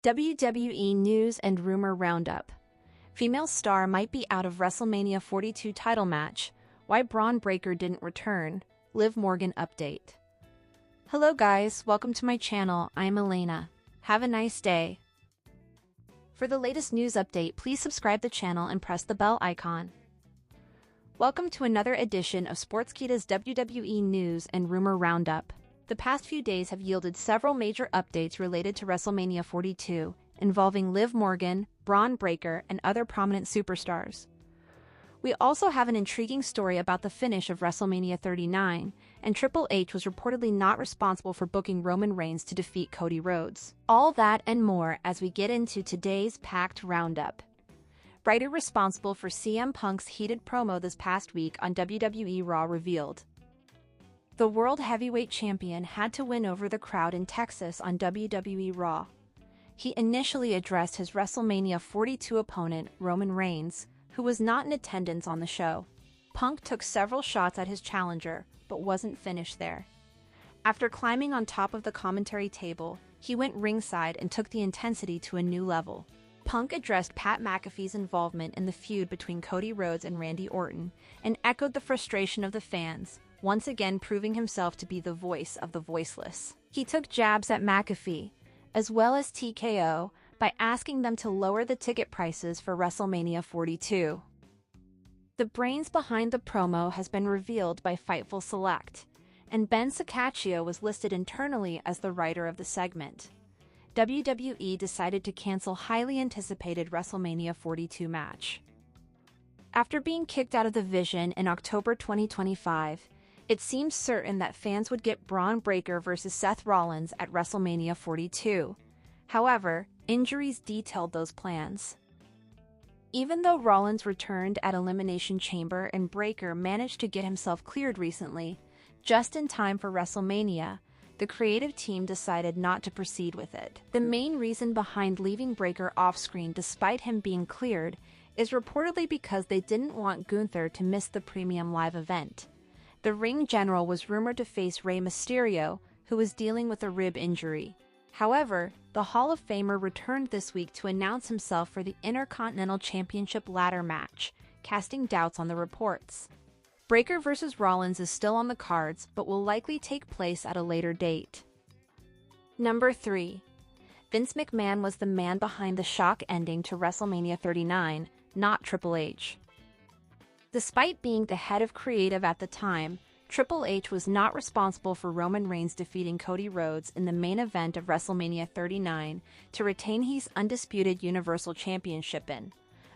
WWE News and Rumor Roundup. Female star might be out of WrestleMania 42 title match. Why Bron Breakker didn't return. Liv Morgan update. Hello guys, welcome to my channel. I'm Elena. Have a nice day. For the latest news update, please subscribe the channel and press the bell icon. Welcome to another edition of Sportskeeda's WWE News and Rumor Roundup. The past few days have yielded several major updates related to WrestleMania 42, involving Liv Morgan, Bron Breakker, and other prominent superstars. We also have an intriguing story about the finish of WrestleMania 39, and Triple H was reportedly not responsible for booking Roman Reigns to defeat Cody Rhodes. All that and more as we get into today's packed roundup. Writer responsible for CM Punk's heated promo this past week on WWE Raw revealed. The World Heavyweight Champion had to win over the crowd in Texas on WWE Raw. He initially addressed his WrestleMania 42 opponent, Roman Reigns, who was not in attendance on the show. Punk took several shots at his challenger, but wasn't finished there. After climbing on top of the commentary table, he went ringside and took the intensity to a new level. Punk addressed Pat McAfee's involvement in the feud between Cody Rhodes and Randy Orton, and echoed the frustration of the fans, once again proving himself to be the voice of the voiceless. He took jabs at McAfee, as well as TKO, by asking them to lower the ticket prices for WrestleMania 42. The brains behind the promo has been revealed by Fightful Select, and Ben Sacaccio was listed internally as the writer of the segment. WWE decided to cancel highly anticipated WrestleMania 42 match. After being kicked out of the Vision in October 2025, it seemed certain that fans would get Bron Breakker versus Seth Rollins at WrestleMania 42. However, injuries detailed those plans. Even though Rollins returned at Elimination Chamber and Breakker managed to get himself cleared recently, just in time for WrestleMania, the creative team decided not to proceed with it. The main reason behind leaving Breakker off-screen despite him being cleared is reportedly because they didn't want Gunther to miss the premium live event. The ring general was rumored to face Rey Mysterio, who was dealing with a rib injury. However, the Hall of Famer returned this week to announce himself for the Intercontinental Championship ladder match, casting doubts on the reports. Breakker vs. Rollins is still on the cards, but will likely take place at a later date. Number 3. Vince McMahon was the man behind the shock ending to WrestleMania 39, not Triple H. Despite being the head of creative at the time, Triple H was not responsible for Roman Reigns defeating Cody Rhodes in the main event of WrestleMania 39 to retain his undisputed Universal Championship in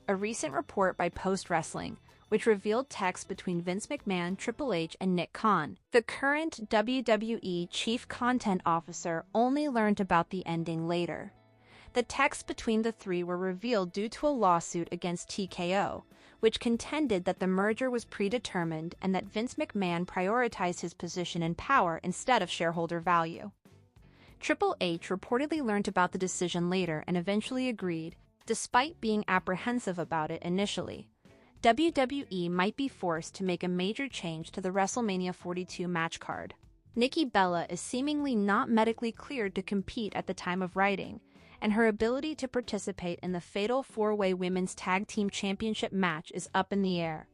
a recent report by Post Wrestling, which revealed texts between Vince McMahon, Triple H, and Nick Khan. The current WWE Chief Content Officer only learned about the ending later. The texts between the three were revealed due to a lawsuit against TKO, which contended that the merger was predetermined and that Vince McMahon prioritized his position and power instead of shareholder value. Triple H reportedly learned about the decision later and eventually agreed, despite being apprehensive about it initially. WWE might be forced to make a major change to the WrestleMania 42 match card. Nikki Bella is seemingly not medically cleared to compete at the time of writing, and her ability to participate in the Fatal 4-Way Women's Tag Team Championship match is up in the air.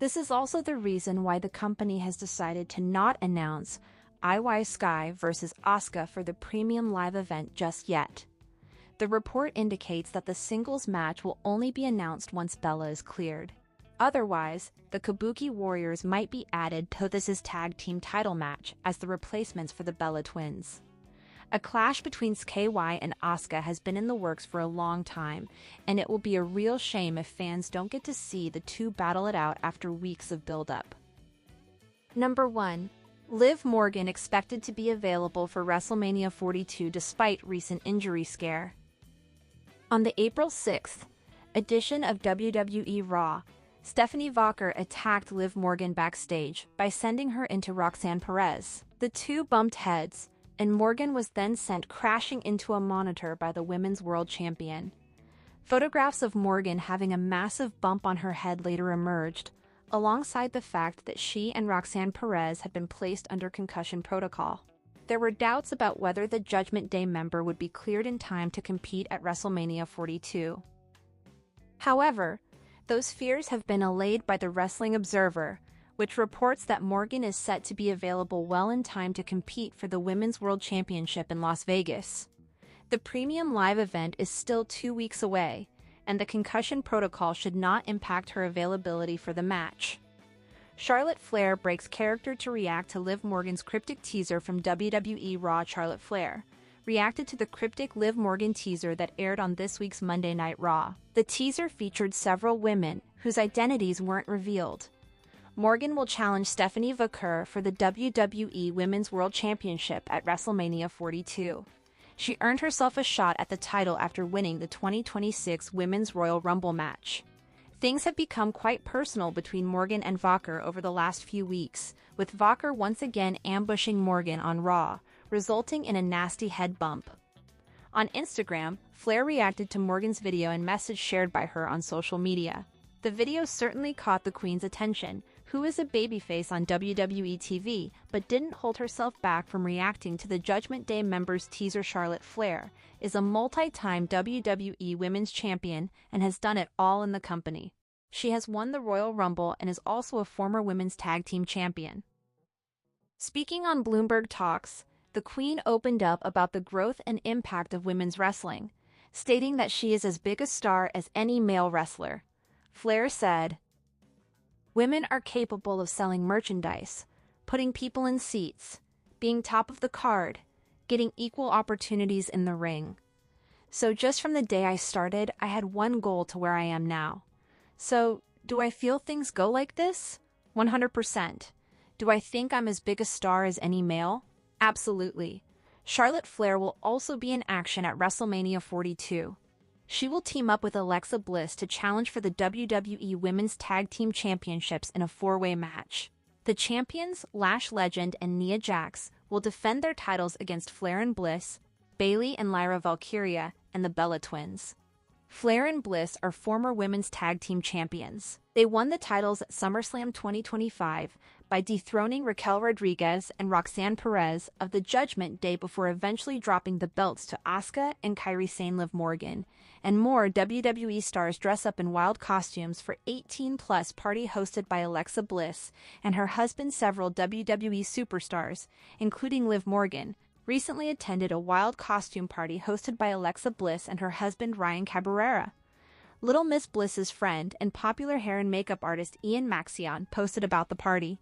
This is also the reason why the company has decided to not announce Io Sky vs. Asuka for the premium live event just yet. The report indicates that the singles match will only be announced once Bella is cleared. Otherwise, the Kabuki Warriors might be added to this tag team title match as the replacements for the Bella twins. A clash between KY and Asuka has been in the works for a long time, and it will be a real shame if fans don't get to see the two battle it out after weeks of build-up. Number 1. Liv Morgan expected to be available for WrestleMania 42 despite recent injury scare. On the April 6th edition of WWE Raw, Stephanie Walker attacked Liv Morgan backstage by sending her into Roxanne Perez. The two bumped heads, and Morgan was then sent crashing into a monitor by the Women's World Champion. Photographs of Morgan having a massive bump on her head later emerged, alongside the fact that she and Roxanne Perez had been placed under concussion protocol. There were doubts about whether the Judgment Day member would be cleared in time to compete at WrestleMania 42. However, those fears have been allayed by the Wrestling Observer, which reports that Morgan is set to be available well in time to compete for the Women's World Championship in Las Vegas. The premium live event is still 2 weeks away, and the concussion protocol should not impact her availability for the match. Charlotte Flair breaks character to react to Liv Morgan's cryptic teaser from WWE Raw. Charlotte Flair reacted to the cryptic Liv Morgan teaser that aired on this week's Monday Night Raw. The teaser featured several women whose identities weren't revealed. Morgan will challenge Stephanie Vaquer for the WWE Women's World Championship at WrestleMania 42. She earned herself a shot at the title after winning the 2026 Women's Royal Rumble match. Things have become quite personal between Morgan and Vaquer over the last few weeks, with Vaquer once again ambushing Morgan on Raw, resulting in a nasty head bump. On Instagram, Flair reacted to Morgan's video and message shared by her on social media. The video certainly caught the Queen's attention, who is a babyface on WWE TV, but didn't hold herself back from reacting to the Judgment Day member's teaser. Charlotte Flair is a multi-time WWE Women's Champion and has done it all in the company. She has won the Royal Rumble and is also a former Women's Tag Team Champion. Speaking on Bloomberg Talks, the Queen opened up about the growth and impact of women's wrestling, stating that she is as big a star as any male wrestler. Flair said, "Women are capable of selling merchandise, putting people in seats, being top of the card, getting equal opportunities in the ring. So just from the day I started, I had one goal to where I am now. So, do I feel things go like this? 100%. Do I think I'm as big a star as any male? Absolutely." Charlotte Flair will also be in action at WrestleMania 42. She will team up with Alexa Bliss to challenge for the WWE Women's Tag Team Championships in a 4-way match. The champions, Lash Legend and Nia Jax, will defend their titles against Flair and Bliss, Bayley and Lyra Valkyria, and the Bella Twins. Flair and Bliss are former Women's Tag Team Champions. They won the titles at SummerSlam 2025 by dethroning Raquel Rodriguez and Roxanne Perez of the Judgment Day before eventually dropping the belts to Asuka and Kairi Sane. Liv Morgan and more WWE stars dress up in wild costumes for 18-plus party hosted by Alexa Bliss and her husband. Several WWE superstars, including Liv Morgan, recently attended a wild costume party hosted by Alexa Bliss and her husband Ryan Cabrera. Little Miss Bliss's friend and popular hair and makeup artist Ian Maxion posted about the party.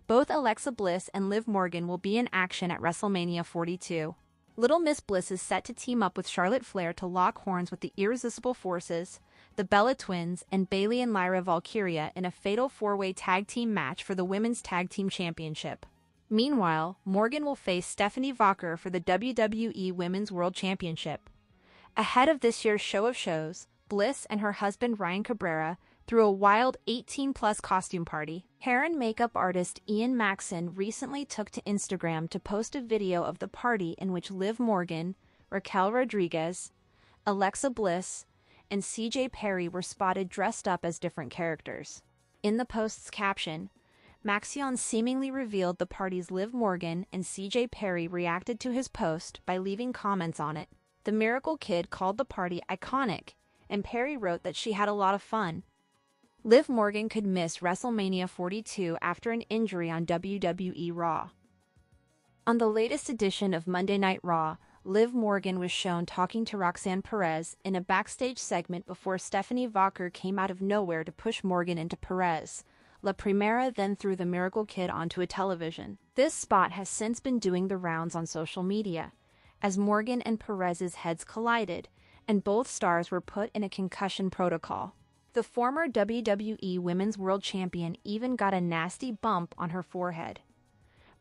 Both Alexa Bliss and Liv Morgan will be in action at WrestleMania 42. Little Miss Bliss is set to team up with Charlotte Flair to lock horns with the Irresistible Forces, the Bella Twins, and Bayley and Lyra Valkyria in a fatal 4-way tag team match for the Women's Tag Team Championship. Meanwhile, Morgan will face Stephanie Vaquer for the WWE Women's World Championship. Ahead of this year's show of shows, Bliss and her husband Ryan Cabrera threw a wild 18-plus costume party. Hair and makeup artist Ian Maxon recently took to Instagram to post a video of the party in which Liv Morgan, Raquel Rodriguez, Alexa Bliss, and CJ Perry were spotted dressed up as different characters. In the post's caption, Maxion seemingly revealed the party's Liv Morgan and CJ Perry reacted to his post by leaving comments on it. The Miracle Kid called the party iconic, and Perry wrote that she had a lot of fun. Liv Morgan could miss WrestleMania 42 after an injury on WWE Raw. On the latest edition of Monday Night Raw, Liv Morgan was shown talking to Roxanne Perez in a backstage segment before Stephanie Vaquer came out of nowhere to push Morgan into Perez. La Primera then threw the Miracle Kid onto a television. This spot has since been doing the rounds on social media, as Morgan and Perez's heads collided, and both stars were put in a concussion protocol. The former WWE Women's World Champion even got a nasty bump on her forehead.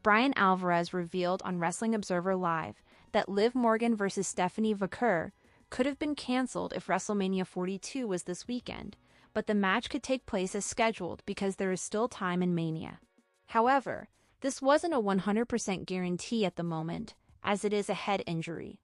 Brian Alvarez revealed on Wrestling Observer Live that Liv Morgan vs. Stephanie Vaquer could have been canceled if WrestleMania 42 was this weekend, but the match could take place as scheduled because there is still time in Mania. However, this wasn't a 100% guarantee at the moment, as it is a head injury.